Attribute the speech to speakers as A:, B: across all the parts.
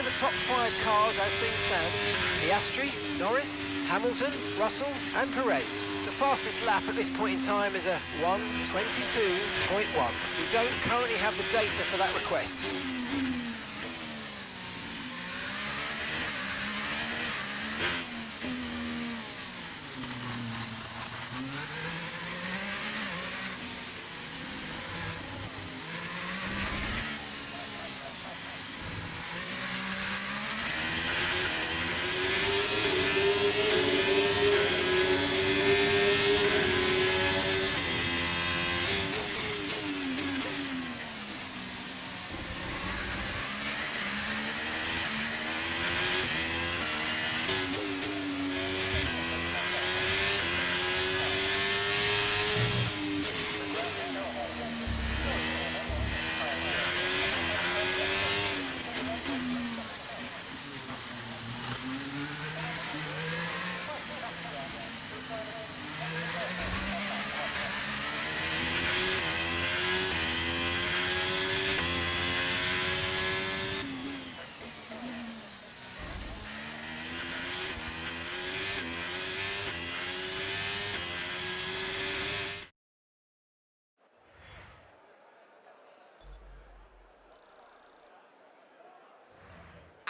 A: find the top 5 cars as things stand. Piastri, Norris, Hamilton, Russell and Perez. The fastest lap at this point in time is a 1:22.1. We don't currently have the data for that request.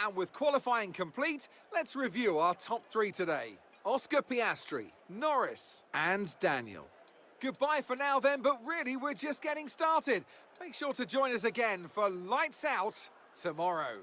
B: And with qualifying complete, let's review our top 3 today. Oscar Piastri, Norris and Daniel. Goodbye for now then, but really we're just getting started. Make sure to join us again for Lights Out tomorrow.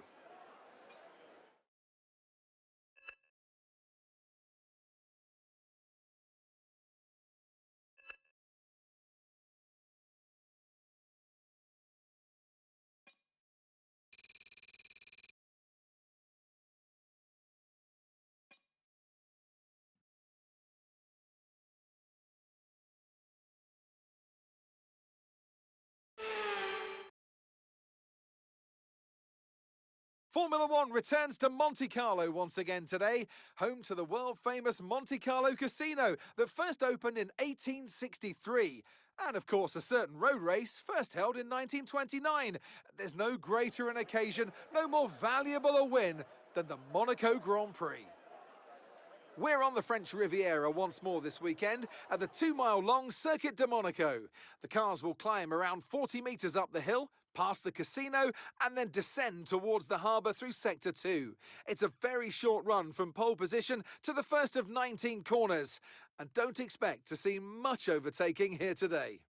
B: Formula One returns to Monte Carlo once again today, home to the world-famous Monte Carlo Casino that first opened in 1863. And of course, a certain road race first held in 1929. There's no greater an occasion, no more valuable a win than the Monaco Grand Prix. We're on the French Riviera once more this weekend at the 2-mile-long Circuit de Monaco. The cars will climb around 40 metres up the hill, past the casino, and then descend towards the harbour through Sector 2. It's a very short run from pole position to the first of 19 corners, and don't expect to see much overtaking here today.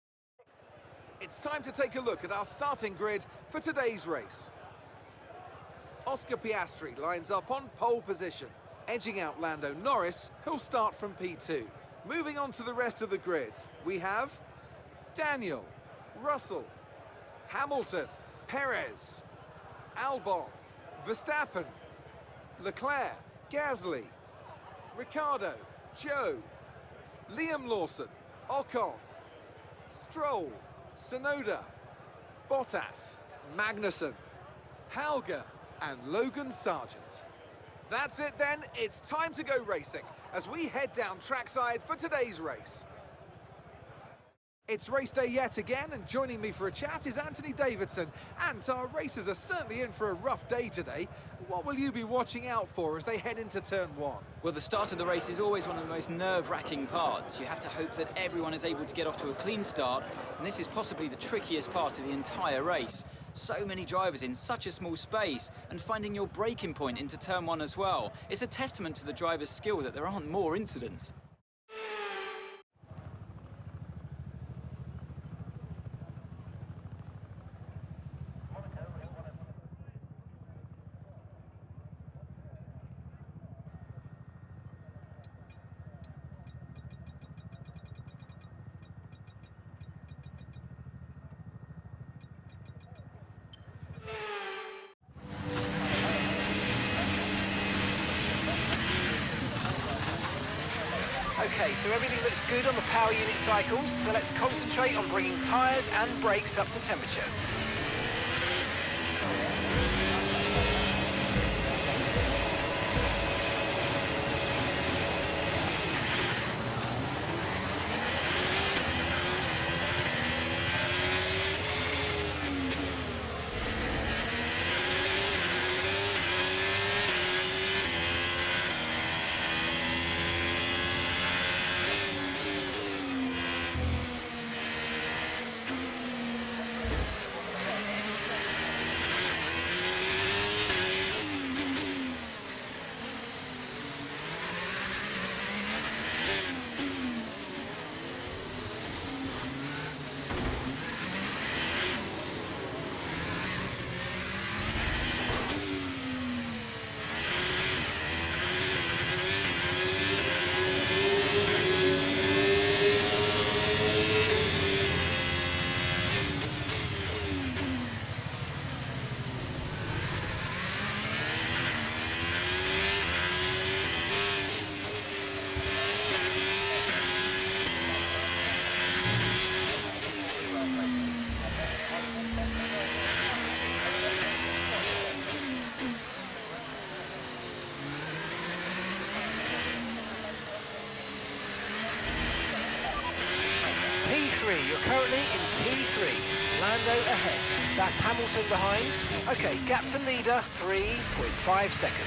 B: It's time to take a look at our starting grid for today's race. Oscar Piastri lines up on pole position, edging out Lando Norris, who'll start from P2. Moving on to the rest of the grid, we have Daniel, Russell, Hamilton, Perez, Albon, Verstappen, Leclerc, Gasly, Ricciardo, Joe, Liam Lawson, Ocon, Stroll, Tsunoda, Bottas, Magnussen, Hauger and Logan Sargent. That's it then, it's time to go racing as we head down trackside for today's race. It's race day yet again, and joining me for a chat is Anthony Davidson. And our racers are certainly in for a rough day today. What will you be watching out for as they head into turn 1?
C: Well, the start of the race is always one of the most nerve-wracking parts. You have to hope that everyone is able to get off to a clean start, and this is possibly the trickiest part of the entire race. So many drivers in such a small space, and finding your braking point into turn 1 as well. It's a testament to the driver's skill that there aren't more incidents.
A: Okay, so everything looks good on the power unit cycles, so let's concentrate on bringing tyres and brakes up to temperature. S3. You're currently in P3. Lando ahead. That's Hamilton behind. Okay, gap to leader, 3.5 seconds.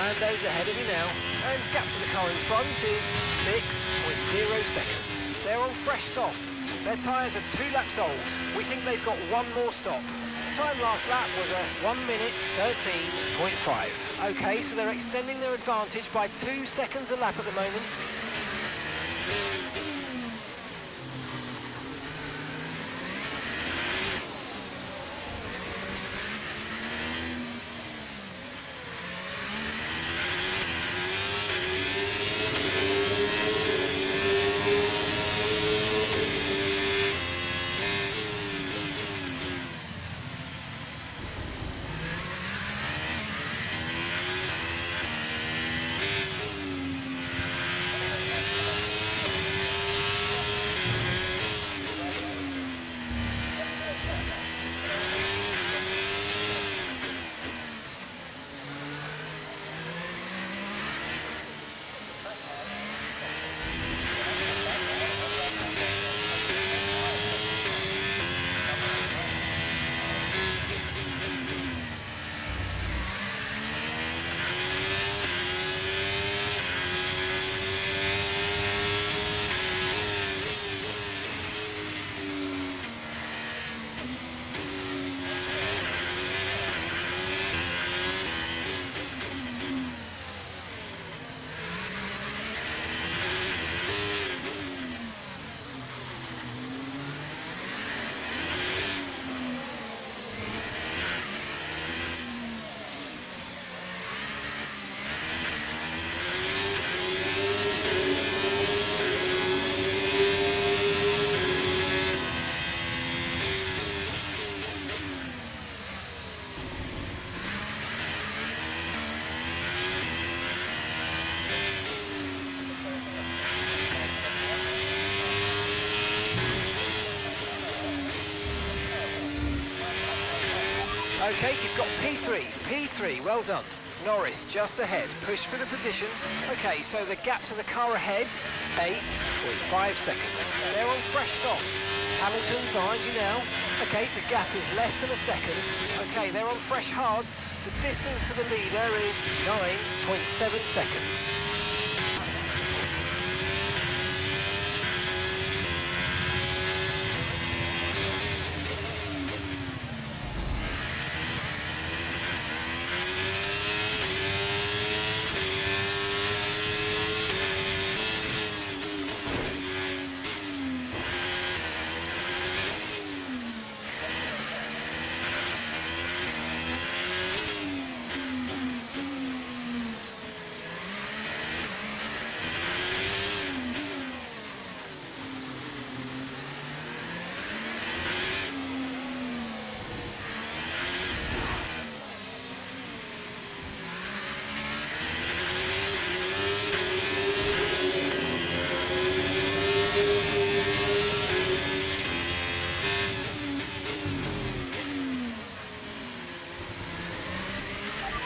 A: Lando's ahead of you now, and gap to the car in front is 6.0 seconds. They're on fresh softs. Their tyres are 2 laps old. We think they've got one more stop. Time last lap was a 1 minute 13.5. Okay, so they're extending their advantage by 2 seconds a lap at the moment. Okay, you've got P3, well done. Norris just ahead, push for the position. Okay, so the gap to the car ahead, 8.5 seconds. They're on fresh softs. Hamilton behind you now. Okay, the gap is less than a second. Okay, they're on fresh hards. The distance to the leader is 9.7 seconds.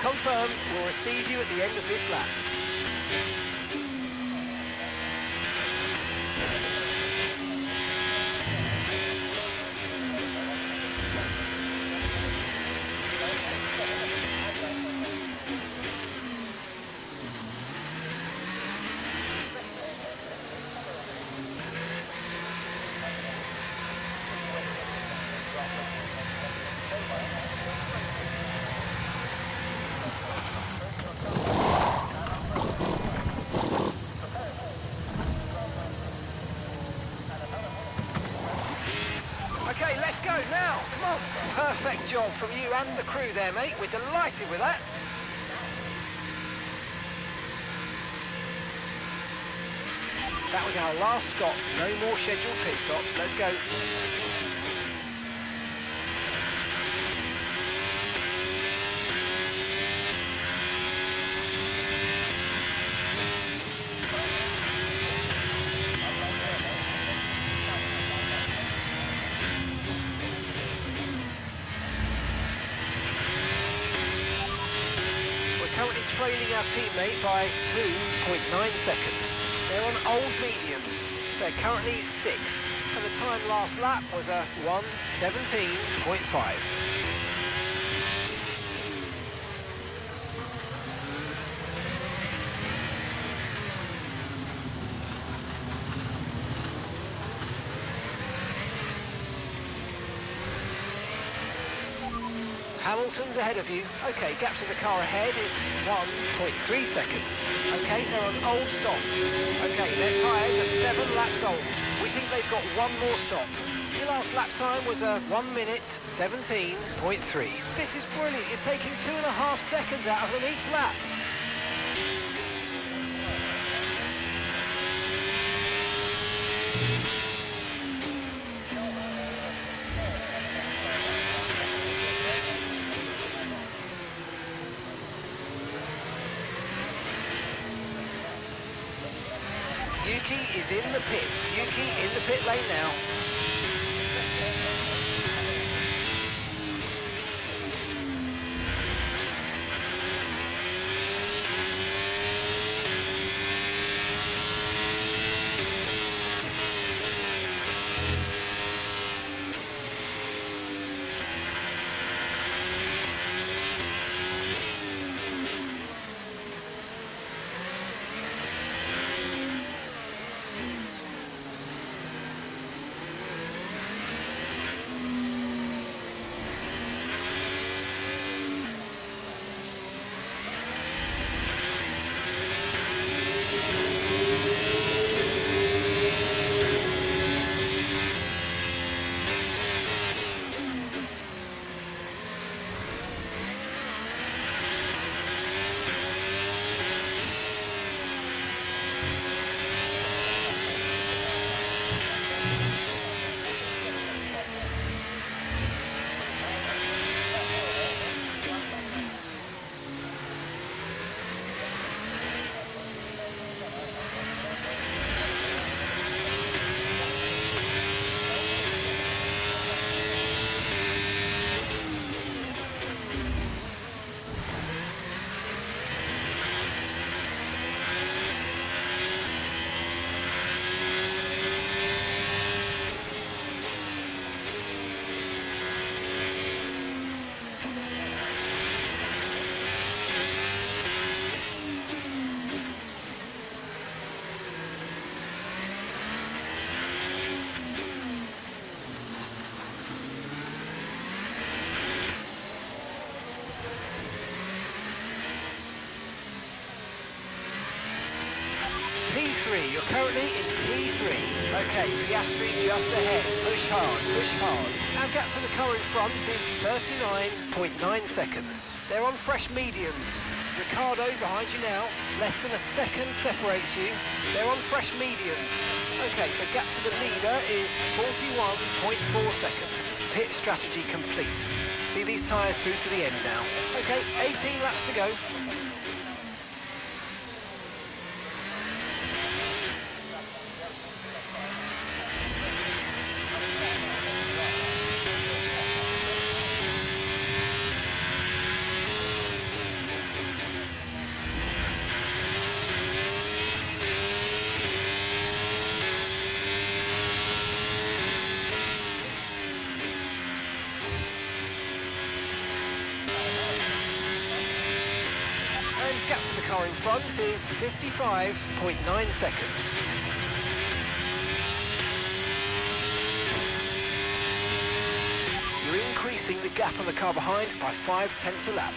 A: Confirmed, we'll receive you at the end of this lap. Okay, let's go now. Come on. Perfect job from you and the crew there, mate. We're delighted with that. That was our last stop. No more scheduled pit stops. Let's go. Currently trailing our teammate by 2.9 seconds. They're on old mediums. They're currently 6th, and the time last lap was a 1:17.5. Hamilton's ahead of you. Okay, gap to the car ahead is 1.3 seconds. Okay, they're on old softs. Okay, their tyres are 7 laps old. We think they've got one more stop. Your last lap time was a 1:17.3. This is brilliant. You're taking 2.5 seconds out of them each lap. Yuki is in the pits. Yuki in the pit lane now. P3, you're currently in P3. Okay, Piastri just ahead. Push hard, push hard. Our gap to the car in front is 39.9 seconds. They're on fresh mediums. Ricardo behind you now. Less than a second separates you. They're on fresh mediums. Okay, so gap to the leader is 41.4 seconds. Pit strategy complete. See these tyres through to the end now. Okay, 18 laps to go. Gap to the car in front is 55.9 seconds. You're in increasing the gap on the car behind by 0.5 a lap.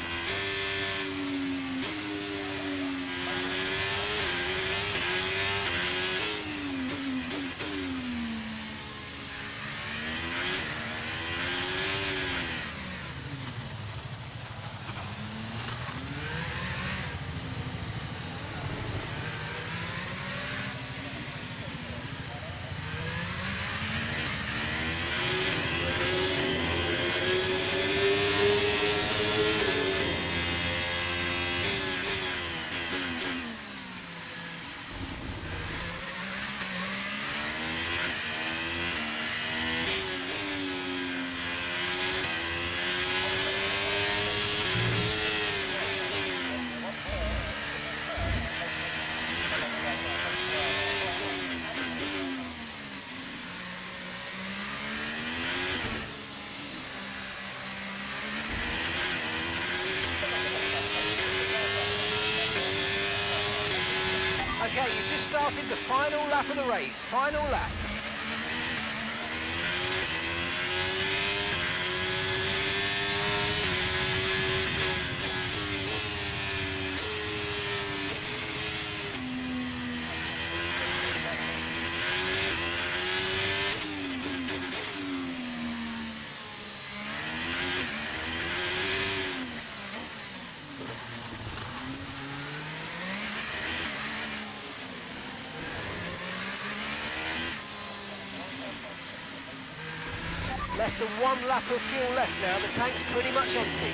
A: Okay, you've just started the final lap of the race. Final lap. Less than 1 lap of fuel left now, the tank's pretty much empty.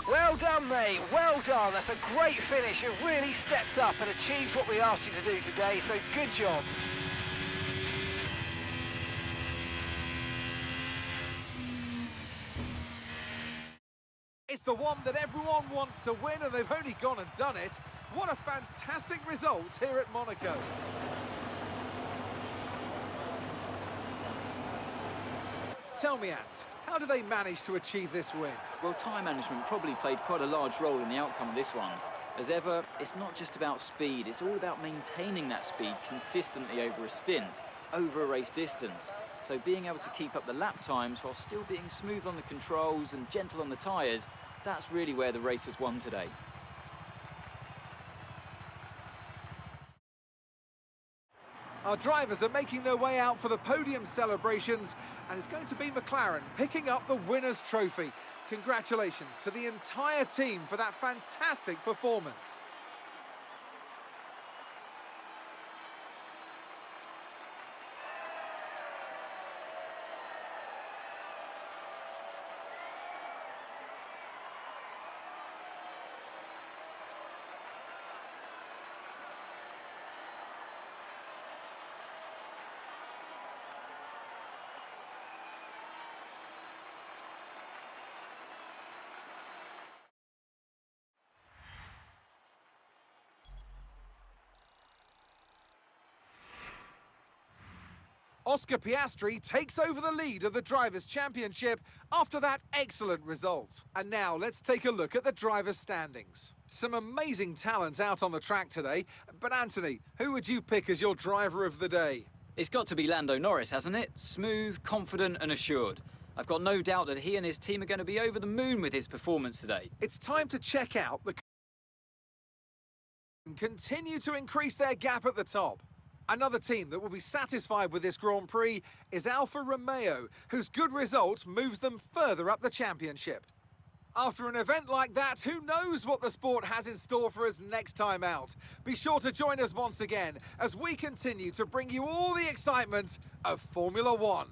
A: Well done, mate. Well done. That's a great finish. You've really stepped up and achieved what we asked you to do today, so good job.
B: It's the one that everyone wants to win, and they've only gone and done it. What a fantastic result here at Monaco. Tell me, Ant, how do they manage to achieve this win?
C: Well, time management probably played quite a large role in the outcome of this one. As ever, it's not just about speed, it's all about maintaining that speed consistently over a stint, over a race distance. So being able to keep up the lap times while still being smooth on the controls and gentle on the tyres, that's really where the race was won today.
B: Our drivers are making their way out for the podium celebrations, and it's going to be McLaren picking up the winner's trophy. Congratulations to the entire team for that fantastic performance. Oscar Piastri takes over the lead of the Drivers' Championship after that excellent result. And now let's take a look at the drivers' standings. Some amazing talent out on the track today, but Anthony, who would you pick as your driver of the day?
C: It's got to be Lando Norris, hasn't it? Smooth, confident and assured. I've got no doubt that he and his team are going to be over the moon with his performance today.
B: It's time to check out the continue to increase their gap at the top. Another team that will be satisfied with this Grand Prix is Alfa Romeo, whose good result moves them further up the championship. After an event like that, who knows what the sport has in store for us next time out? Be sure to join us once again as we continue to bring you all the excitement of Formula One.